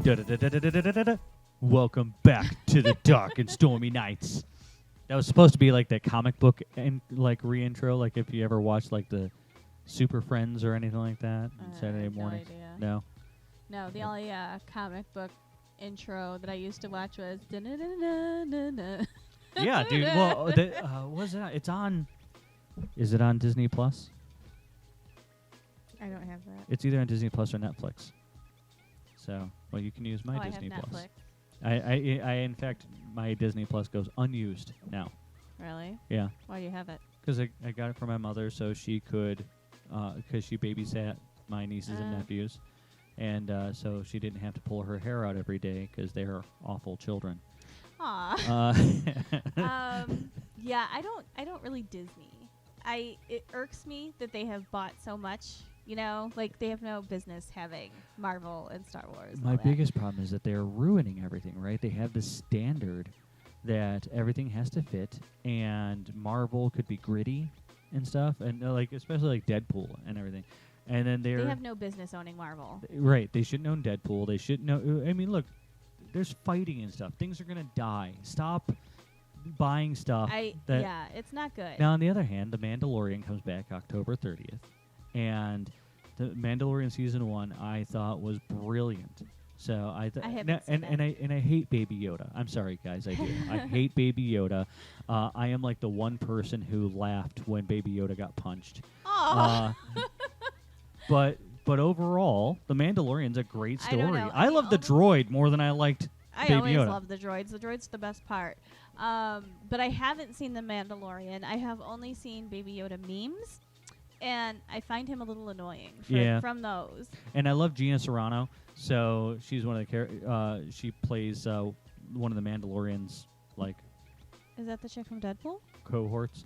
Da-da-da-da-da-da-da-da. Welcome back to the dark and stormy nights. That was supposed to be like the comic book and like re-intro, like if you ever watched like the Super Friends or anything like that on Saturday morning. No. No, the only comic book intro that I used to watch was da-na-na-na-na-na. Yeah, dude. Well, what is it? It's on. Is it on Disney Plus? I don't have that. It's either on Disney Plus or Netflix. So, well, you can use my Disney I have Plus. Netflix. I, in fact, my Disney Plus goes unused now. Really? Yeah. Why do you have it? Because I got it from my mother, so she could, because she babysat my nieces and nephews, and so she didn't have to pull her hair out every day because they're awful children. Aw. Yeah, I don't really Disney. It irks me that they have bought so much. You know, like they have no business having Marvel and Star Wars. My biggest problem is that they're ruining everything, right? They have this standard that everything has to fit, and Marvel could be gritty and stuff, and like especially like Deadpool and everything. And then they have no business owning Marvel. Right. They shouldn't own Deadpool. They shouldn't know. I mean, look, there's fighting and stuff. Things are going to die. Stop buying stuff. Yeah, it's not good. Now, on the other hand, The Mandalorian comes back October 30th. And The Mandalorian Season 1 I thought was brilliant. So I hate Baby Yoda. I'm sorry, guys, I do. I hate Baby Yoda. I am like the one person who laughed when Baby Yoda got punched. But overall, The Mandalorian's a great story. I love the droid more than I liked Baby Yoda. I always love the droids. The droid's the best part. But I haven't seen The Mandalorian. I have only seen Baby Yoda memes. And I find him a little annoying from those. And I love Gina Carano. So she's one of the she plays one of the Mandalorian's like. Is that the chick from Deadpool? Cohorts,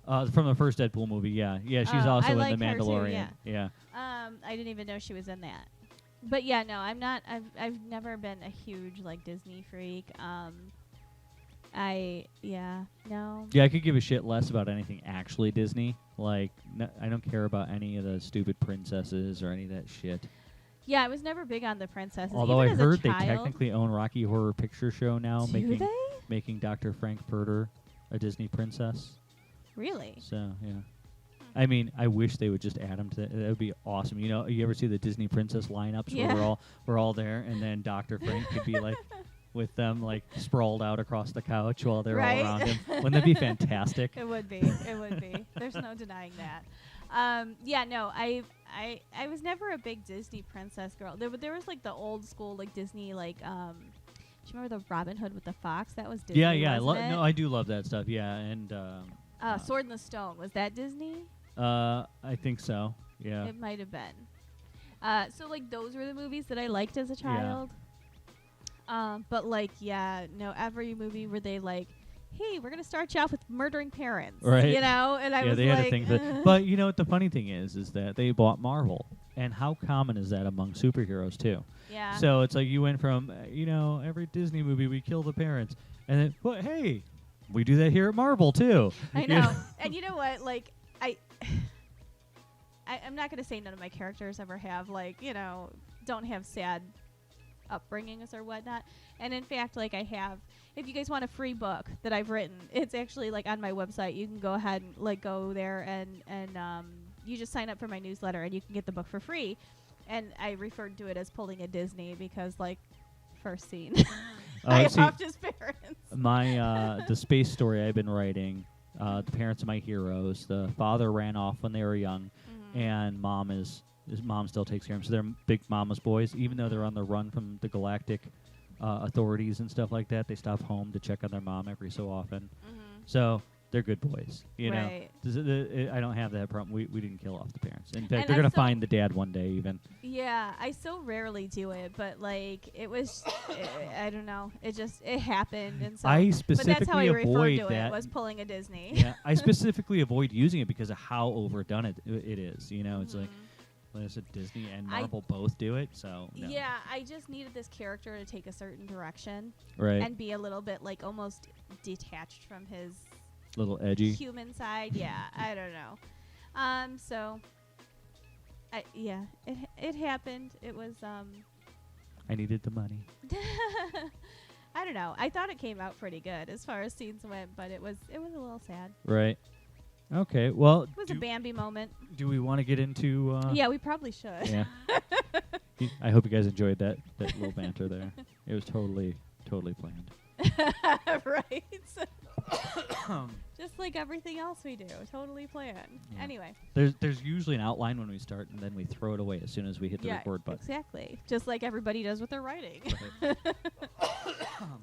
from the first Deadpool movie. Yeah. She's also in The Mandalorian. Too, yeah. I didn't even know she was in that. But yeah, no, I'm not. I've never been a huge like Disney freak. No. Yeah, I could give a shit less about anything actually Disney. Like, I don't care about any of the stupid princesses or any of that shit. Yeah, I was never big on the princesses. Although I heard they technically own Rocky Horror Picture Show now, Do they? making Dr. Frankfurter a Disney princess. Really? So yeah. I mean, I wish they would just add them to that. That would be awesome. You know, you ever see the Disney princess lineups where we're all there, and then Dr. Frank could be like. With them like sprawled out across the couch while they're all around him. Wouldn't that be fantastic? It would be. It would be. There's no denying that. I was never a big Disney princess girl. There was like the old school like Disney like do you remember the Robin Hood with the fox? That was Disney. Yeah. I do love that stuff. Yeah, and Sword in the Stone, was that Disney? I think so. Yeah. It might have been. So like those were the movies that I liked as a child. Yeah. But like, every movie where they like, hey, we're gonna start you off with murdering parents, right? You know, and I was they like, had a thing that, but you know what the funny thing is that they bought Marvel, and how common is that among superheroes too? Yeah. So it's like you went from every Disney movie we kill the parents, and then but hey, we do that here at Marvel too. I know, and you know what? Like I'm not gonna say none of my characters ever have don't have sad upbringings or whatnot, and in fact like I have, if you guys want a free book that I've written, it's actually like on my website. You can go ahead and like go there and you just sign up for my newsletter and you can get the book for free. And I referred to it as pulling a Disney because like first scene I adopted his parents. My the space story I've been writing, the parents of my heroes, the father ran off when they were young, and his mom still takes care of him. So they're big mama's boys. Even though they're on the run from the galactic authorities and stuff like that, they stop home to check on their mom every so often. So they're good boys. You know, I don't have that problem. We didn't kill off the parents. In fact, they're going to find the dad one day even. Yeah, I so rarely do it, but like it was, I don't know. It happened. And so I specifically but that's how I avoid referred to that. It was pulling a Disney. Yeah, I specifically avoid using it because of how overdone it is. You know, it's like. Like I said, Disney and Marvel both do it, so no. Yeah, I just needed this character to take a certain direction, and be a little bit like almost detached from his little edgy human side. Yeah, I don't know. So, it happened. It was I needed the money. I don't know. I thought it came out pretty good as far as scenes went, but it was a little sad. Right. Okay. Well, It was a Bambi moment. do we want to get into? Yeah, we probably should. Yeah. I hope you guys enjoyed that little banter there. It was totally planned. Right. Just like everything else we do, totally planned. Yeah. Anyway. There's usually an outline when we start, and then we throw it away as soon as we hit the record button. Exactly. Just like everybody does with their writing. Right.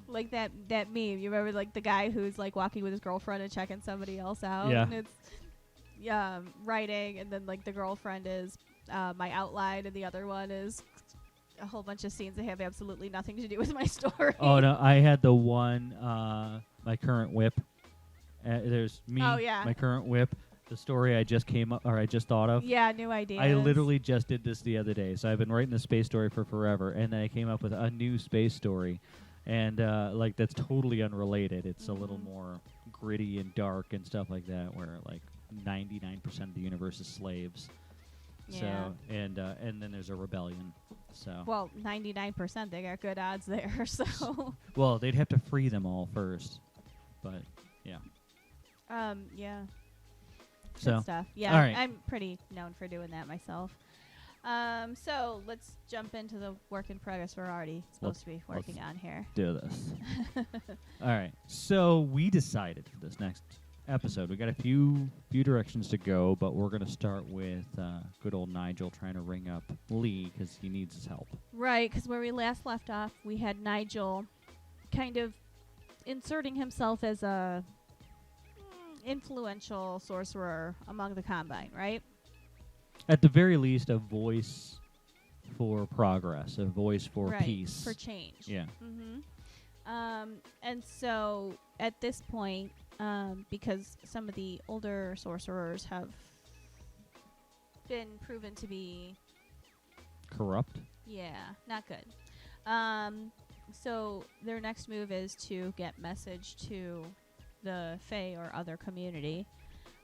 Like that meme. You remember like the guy who's like walking with his girlfriend and checking somebody else out? Yeah. And it's writing, and then like the girlfriend is my outline, and the other one is a whole bunch of scenes that have absolutely nothing to do with my story. Oh no, I had the one my current whip. There's me, my current whip, the story I just thought of. Yeah, new ideas. I literally just did this the other day. So I've been writing a space story for forever, and then I came up with a new space story, and like that's totally unrelated. It's a little more gritty and dark and stuff like that, where like 99% of the universe is slaves. Yeah. So and then there's a rebellion. So well, 99%, they got good odds there. So well, they'd have to free them all first, but yeah. Yeah. So Good stuff. Yeah, all right. I'm pretty known for doing that myself. So let's jump into the work in progress we're already supposed to be working on here. Do this. All right. So we decided for this next episode, we got a few directions to go, but we're going to start with good old Nigel trying to ring up Lee because he needs his help. Right, because where we last left off, we had Nigel kind of inserting himself as a influential sorcerer among the Combine, right? At the very least, a voice for progress, a voice for peace. For change. Yeah. And so at this point, because some of the older sorcerers have been proven to be corrupt. Yeah, not good. So their next move is to get message to the Fae or other community.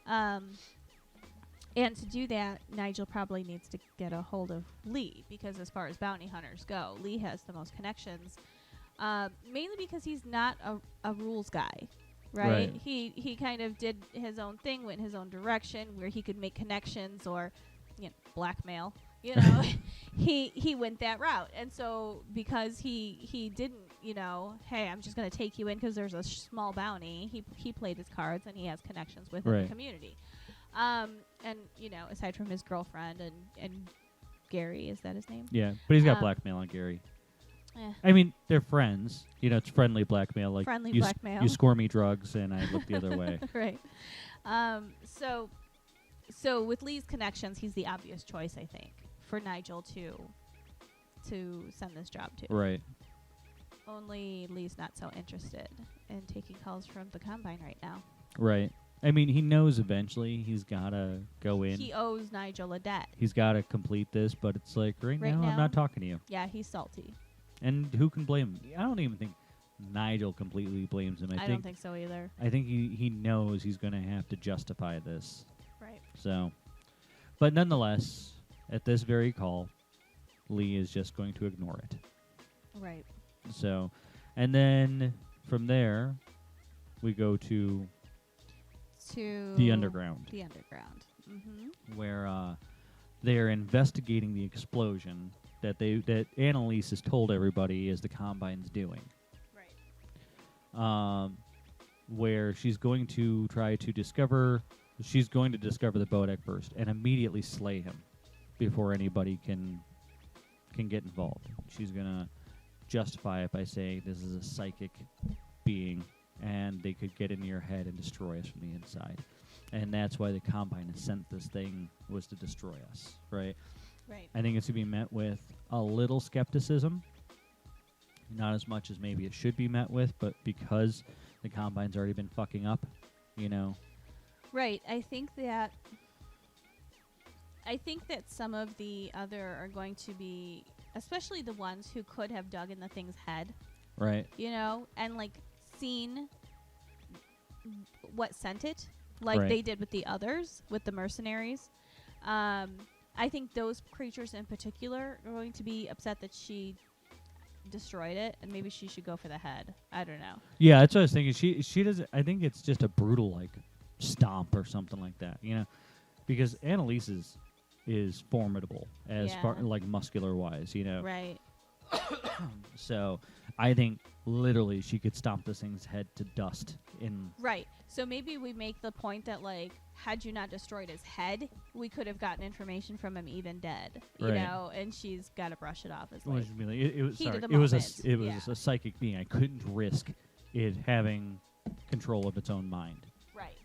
And to do that, Nigel probably needs to get a hold of Lee, because as far as bounty hunters go, Lee has the most connections. Mainly because he's not a rules guy, right? He kind of did his own thing, went in his own direction, where he could make connections or, blackmail. He went that route, and so because he didn't, hey, I'm just going to take you in because there's a small bounty. He played his cards, and he has connections within the community. And aside from his girlfriend and Gary, is that his name? Yeah, but he's got blackmail on Gary. I mean, they're friends. It's friendly blackmail. Like friendly you blackmail. You score me drugs, and I look the other way. Right. So with Lee's connections, he's the obvious choice, I think, for Nigel to send this job to. Right. Only Lee's not so interested in taking calls from the Combine right now. Right. I mean, he knows eventually he's got to go in. He owes Nigel a debt. He's got to complete this, but it's like, right now, I'm not talking to you. Yeah, he's salty. And who can blame him? I don't even think Nigel completely blames him. I don't think so either. I think he knows he's going to have to justify this. Right. So, but nonetheless, at this very call, Lee is just going to ignore it. Right. So, and then from there, we go to the underground. The underground. Mm-hmm. Where they are investigating the explosion that Annalise has told everybody is the Combine's doing. Right. Where she's going to discover the bodak first and immediately slay him before anybody can get involved. She's gonna justify it by saying this is a psychic being and they could get into your head and destroy us from the inside. And that's why the Combine has sent this thing, was to destroy us, right? Right. I think it's to be met with a little skepticism. Not as much as maybe it should be met with, but because the Combine's already been fucking up, Right. I think that some of the other are going to be, especially the ones who could have dug in the thing's head. Right. And like seen what sent it, like they did with the others, with the mercenaries. I think those creatures in particular are going to be upset that she destroyed it, and maybe she should go for the head. I don't know. Yeah, that's what I was thinking. She doesn't. I think it's just a brutal like stomp or something like that. Because Annalise is formidable as far like muscular wise. Right. So I think literally she could stomp this thing's head to dust in. Right. So maybe we make the point that like, had you not destroyed his head, we could have gotten information from him even dead. You know, and she's got to brush it off as like. It was heat of the it was moment. a psychic being. I couldn't risk it having control of its own mind. Right.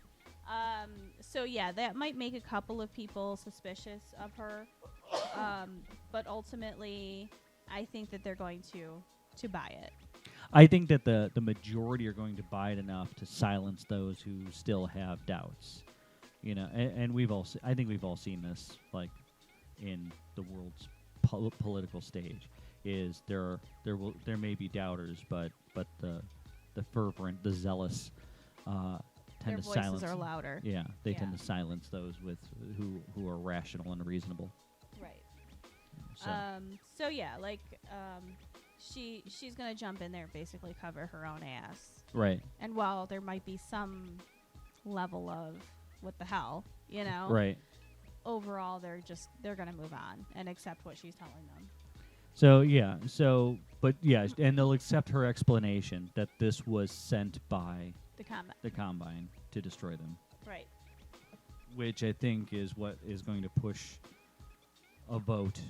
So yeah, that might make a couple of people suspicious of her. But ultimately, I think that they're going to buy it. I think that the majority are going to buy it enough to silence those who still have doubts. And I think we've all seen this, like in the world's political stage. Is there may be doubters, but the fervent, the zealous tend Their to voices silence. are louder. Yeah, they tend to silence those with who are rational and reasonable. Right. So yeah, like she's gonna jump in there and basically cover her own ass. Right. And while there might be some level of what the hell, Right. overall they're gonna move on and accept what she's telling them. And they'll accept her explanation that this was sent by The Combine to destroy them. Right. Which I think is what is going to push a vote.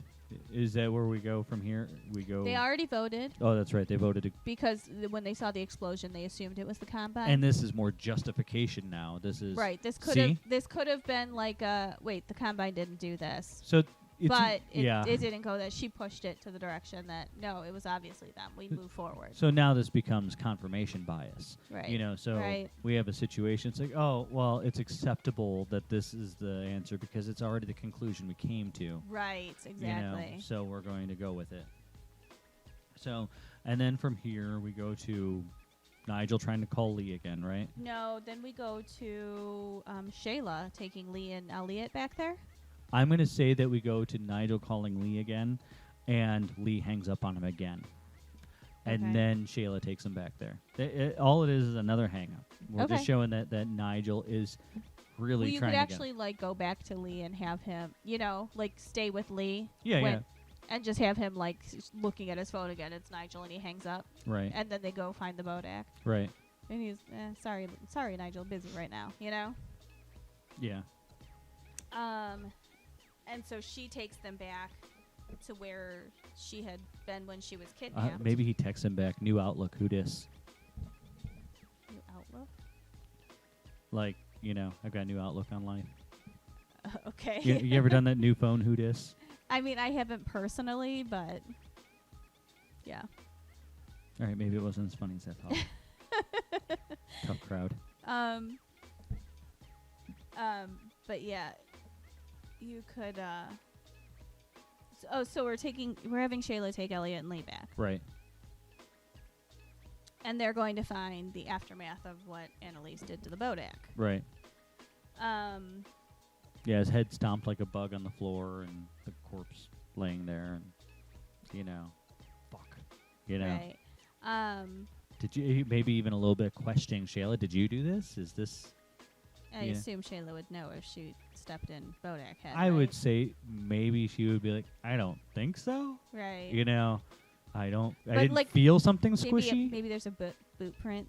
Is that where we go from here? We go. They already voted. Oh, that's right. They voted because when they saw the explosion, they assumed it was the Combine. And this is more justification now. This is right. This could have been like wait, the Combine didn't do this. So. But it didn't go that. She pushed it to the direction that, no, it was obviously them. We move forward. So now this becomes confirmation bias. Right. So we have a situation. It's like, oh, well, it's acceptable that this is the answer because it's already the conclusion we came to. Right, exactly. So we're going to go with it. So, and then from here we go to Nigel trying to call Lee again, right? No, then we go to Shayla taking Lee and Eliot back there. I'm going to say that we go to Nigel calling Lee again, and Lee hangs up on him again. And then Shayla takes him back there. All it is another hang-up. We're just showing that Nigel is really you trying could to actually, like, go back to Lee and have him, like, stay with Lee. Yeah. And just have him, like, looking at his phone again. It's Nigel, and he hangs up. Right. And then they go find the bodak. Right. And he's, sorry, Nigel, busy right now, Yeah. And so she takes them back to where she had been when she was kidnapped. Maybe he texts him back, new outlook, who dis? New outlook? Like, I've got a new outlook on life. Okay. You ever done that new phone, who dis? I mean, I haven't personally, but yeah. All right, maybe it wasn't as funny as I thought. Tough crowd. But yeah. You could so we're having Shayla take Eliot and Lee back. Right. And they're going to find the aftermath of what Annalise did to the bodak. Right. Yeah, his head stomped like a bug on the floor and the corpse laying there and fuck. Right. Did you maybe even a little bit questioning Shayla, did you do this? Is this I assume Shayla would know if she stepped in bodak head. I would say maybe she would be like, I don't think so. Right. I didn't like feel something squishy. Maybe there's a boot print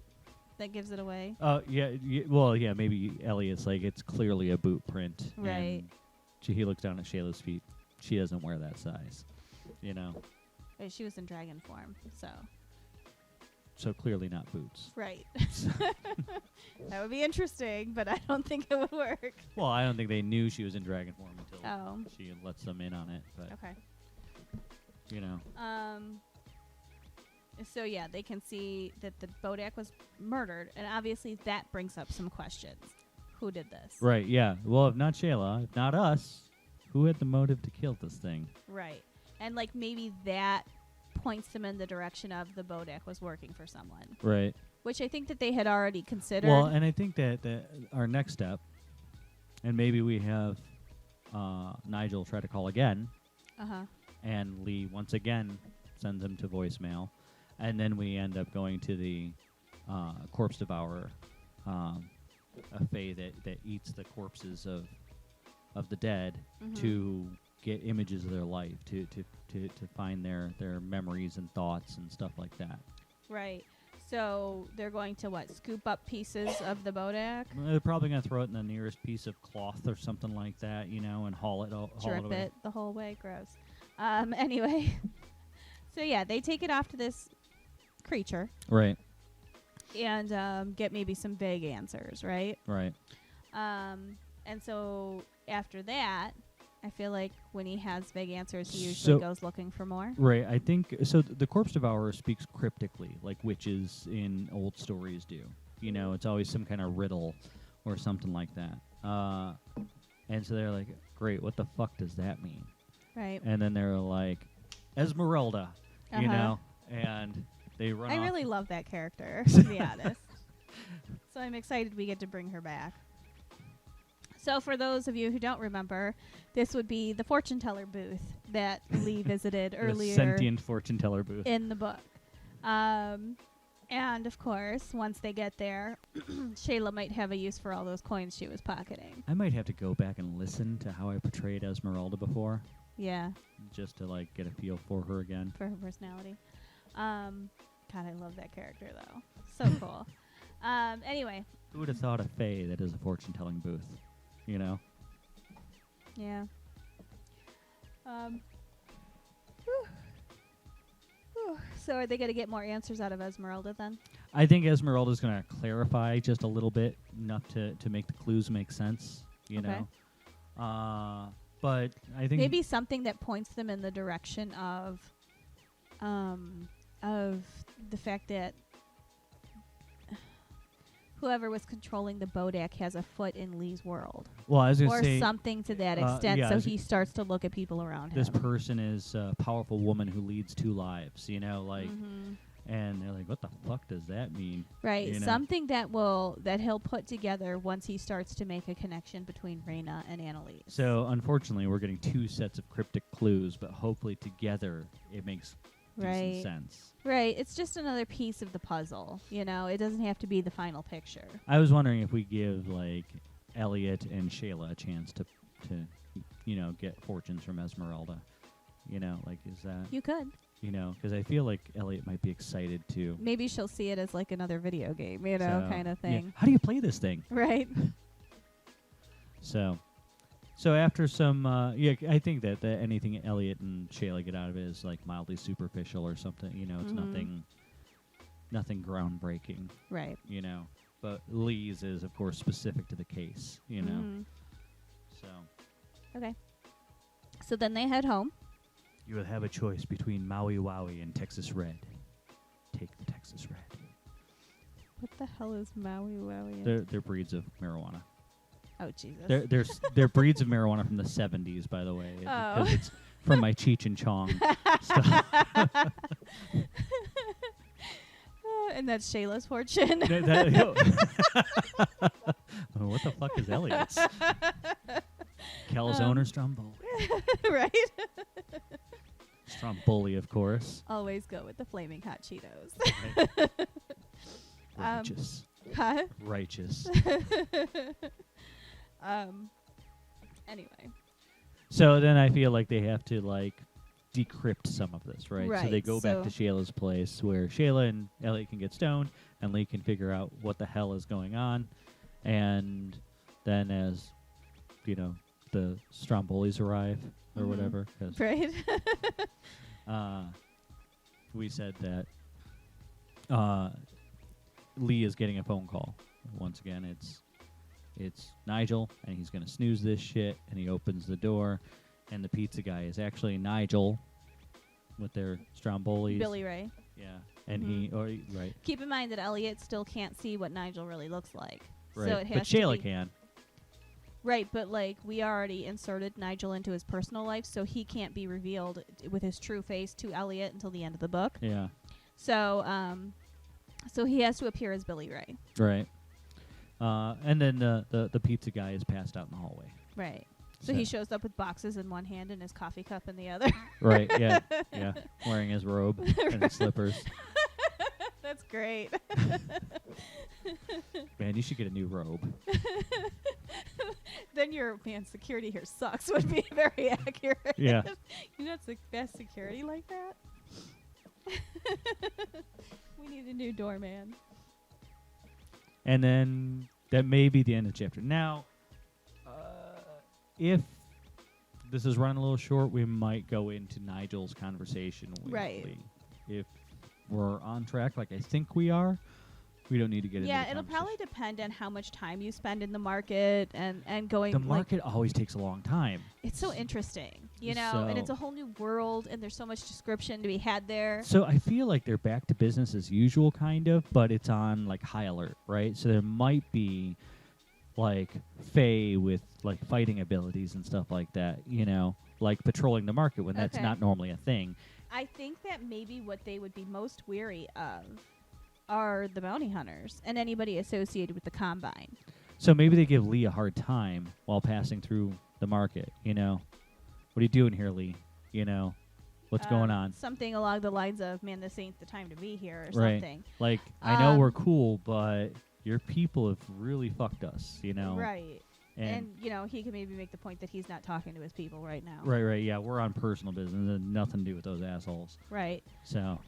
that gives it away. Oh, yeah, maybe Elliot's like, it's clearly a boot print. Right. And he looks down at Shayla's feet. She doesn't wear that size, But she was in dragon form, so. So clearly not boots. Right. That would be interesting, but I don't think it would work. Well, I don't think they knew she was in dragon form until she lets them in on it. But okay. So yeah, they can see that the bodak was murdered, and obviously that brings up some questions. Who did this? Right, yeah. Well, if not Shayla, if not us, who had the motive to kill this thing? Right. And like maybe that points them in the direction of the bodak was working for someone. Right. Which I think that they had already considered. Well, and I think that our next step, and maybe we have Nigel try to call again. Uh-huh. And Lee once again sends him to voicemail. And then we end up going to the corpse devourer, a fae that eats the corpses of the dead to get images of their life, to find their memories and thoughts and stuff like that. Right. So they're going to scoop up pieces of the bodak? They're probably going to throw it in the nearest piece of cloth or something like that, and haul it Drip away. it the whole way. Gross. Anyway. So yeah, they take it off to this creature. Right. And get maybe some vague answers, right? Right. And so after that, I feel like when he has vague answers, he usually goes looking for more. Right. I think so. The corpse devourer speaks cryptically, like witches in old stories do. It's always some kind of riddle or something like that. And so they're like, "Great, what the fuck does that mean?" Right. And then they're like, "Esmeralda," and they run. I off. really love that character, to be honest. So I'm excited we get to bring her back. So for those of you who don't remember, this would be the fortune teller booth that Lee visited earlier. The sentient fortune teller booth. In the book. And of course, once they get there, Shayla might have a use for all those coins she was pocketing. I might have to go back and listen to how I portrayed Esmeralda before. Yeah. Just to get a feel for her again. For her personality. God, I love that character though. So cool. Anyway. Who would have thought a fae that is a fortune telling booth? Yeah. So are they going to get more answers out of Esmeralda then? I think Esmeralda's going to clarify just a little bit, enough to make the clues make sense, know. But I think maybe something that points them in the direction of the fact that whoever was controlling the bodak has a foot in Lee's world. Well, I was going to say... Or something to that extent, so he starts to look at people around him. This person is a powerful woman who leads two lives, and they're like, what the fuck does that mean? Right, something that he'll put together once he starts to make a connection between Raina and Annalise. So, unfortunately, we're getting two sets of cryptic clues, but hopefully together it makes decent sense. Right, it's just another piece of the puzzle, It doesn't have to be the final picture. I was wondering if we give, Eliot and Shayla a chance to get fortunes from Esmeralda. Is that... You could. Because I feel like Eliot might be excited to... Maybe she'll see it as another video game, kind of thing. Yeah. How do you play this thing? Right. So after some, I think that anything Eliot and Shayla get out of it is mildly superficial or something. It's nothing groundbreaking. Right. But Lee's is of course specific to the case. So. Okay. So then they head home. You will have a choice between Maui Wowie and Texas Red. Take the Texas Red. What the hell is Maui Wowie? They're breeds of marijuana. Oh, Jesus. They're breeds of marijuana from the 70s, by the way. Oh. Because it's from my Cheech and Chong stuff. And that's Shayla's fortune. What the fuck is Eliot's? Calzone or Stromboli? Right. Stromboli, of course. Always go with the flaming hot Cheetos. Righteous. Huh? Righteous. Anyway. So then I feel like they have to decrypt some of this, right? So they go back to Shayla's place where Shayla and Eliot can get stoned and Lee can figure out what the hell is going on. And then as, the Strombolis arrive or whatever. Right. We said that Lee is getting a phone call. Once again, it's Nigel, and he's going to snooze this shit, and he opens the door, and the pizza guy is actually Nigel with their Strombolis. Billy Ray. Yeah, and right. Keep in mind that Eliot still can't see what Nigel really looks like. Right, so it has but Shayla can. Right, but we already inserted Nigel into his personal life, so he can't be revealed with his true face to Eliot until the end of the book. Yeah. So, so he has to appear as Billy Ray. Right. And then the pizza guy is passed out in the hallway. Right. So he shows up with boxes in one hand and his coffee cup in the other. Right, yeah. Wearing his robe and his slippers. great. Man, you should get a new robe. Then your security here sucks would be very accurate. Yeah. You know, it's the best security like that. We need a new doorman. And then that may be the end of the chapter. Now, if this is running a little short, we might go into Nigel's conversation with Lee. If we're on track, like I think we are, we don't need to get into the Yeah, it'll probably depend on how much time you spend in the market and going. The market always takes a long time. It's so interesting, you know, and it's a whole new world, and there's so much description to be had there. So I feel like they're back to business as usual, kind of, but it's on like high alert, right? So there might be like Fae with like fighting abilities and stuff like that, you know, like patrolling the market when that's not normally a thing. I think that maybe what they would be most weary of are the bounty hunters and anybody associated with the Combine. So maybe they give Lee a hard time while passing through the market, you know. What are you doing here, Lee? You know, what's going on? Something along the lines of, man, this ain't the time to be here or right. something. Like, I know we're cool, but your people have really fucked us, you know. Right. And, you know, he can maybe make the point that he's not talking to his people right now. Right, yeah. We're on personal business. And nothing to do with those assholes. Right. So.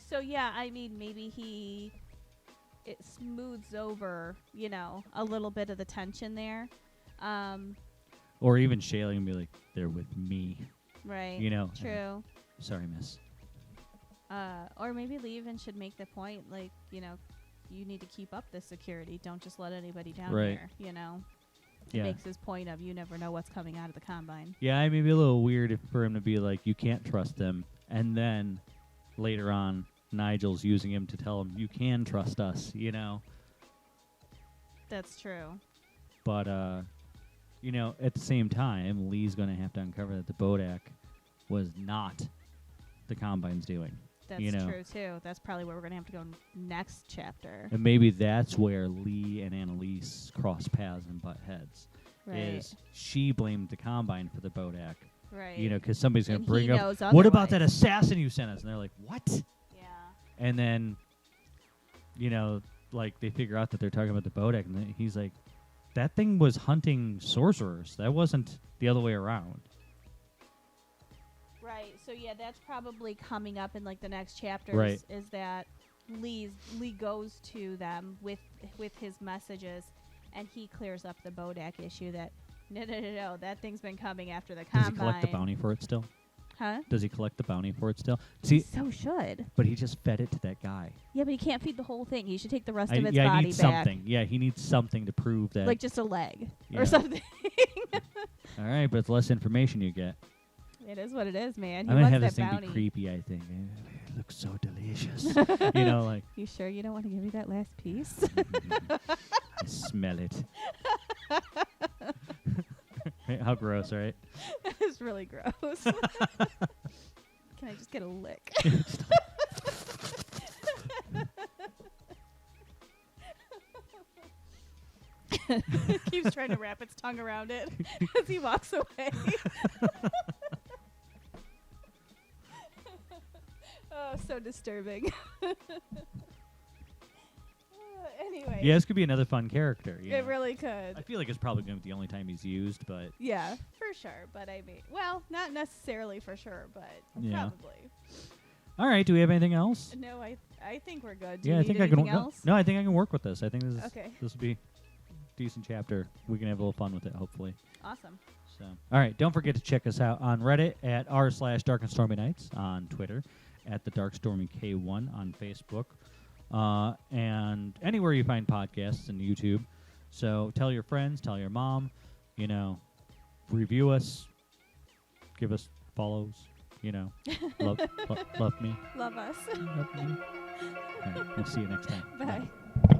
So, yeah, I mean, maybe it smooths over, you know, a little bit of the tension there. Or even Shayla can be like, they're with me. Right. You know. True. Sorry, miss. Or maybe Lee even should make the point, like, you know, you need to keep up this security. Don't just let anybody down here, you know. He makes his point of you never know what's coming out of the Combine. Yeah, I may be a little weird for him to be like, you can't trust them. And then later on, Nigel's using him to tell him, you can trust us, you know. That's true. But, you know, at the same time, Lee's going to have to uncover that the bodak was not the Combine's doing. That's true, too. That's probably where we're going to have to go next chapter. And maybe that's where Lee and Annalise cross paths and butt heads. Right. Is she blamed the Combine for the bodak. Right. You know, because somebody's going to bring up, what what about that assassin you sent us? And they're like, what? Yeah. And then, you know, like they figure out that they're talking about the bodak, and then he's like, that thing was hunting sorcerers. That wasn't the other way around. Right. So yeah, that's probably coming up in like the next chapters. Right. Is that Lee goes to them with his messages, and he clears up the bodak issue. That no, that thing's been coming after the Combine. Does he collect the bounty for it still? Huh? Does he collect the bounty for it still? See, so should. But he just fed it to that guy. Yeah, but he can't feed the whole thing. He should take the rest of its body he needs back. something. Yeah, he needs something to prove that. Like just a leg or something. All right, but it's less information you get. It is what it is, man. I'm gonna have this thing be creepy. I think it looks so delicious. You know, like. You sure you don't want to give me that last piece? I smell it. How gross, right? It's really gross. Can I just get a lick? Keeps trying to wrap its tongue around it as he walks away. Oh, so disturbing. Anyway. Yeah, this could be another fun character. It really could. I feel like it's probably going to be the only time he's used, but... Yeah, for sure. But I mean, well, not necessarily for sure, but probably. All right, do we have anything else? No, I think we're good. I think I can. No, I think I can work with this. I think this will be a decent chapter. We can have a little fun with it, hopefully. Awesome. So, all right, don't forget to check us out on Reddit at r/Dark and Stormy Nights, on Twitter at the Dark Stormy K1 on Facebook, and anywhere you find podcasts and YouTube. So tell your friends, tell your mom, you know, review us, give us follows, you know, love me. Love us. Love me. All right, we'll see you next time. Bye. Bye.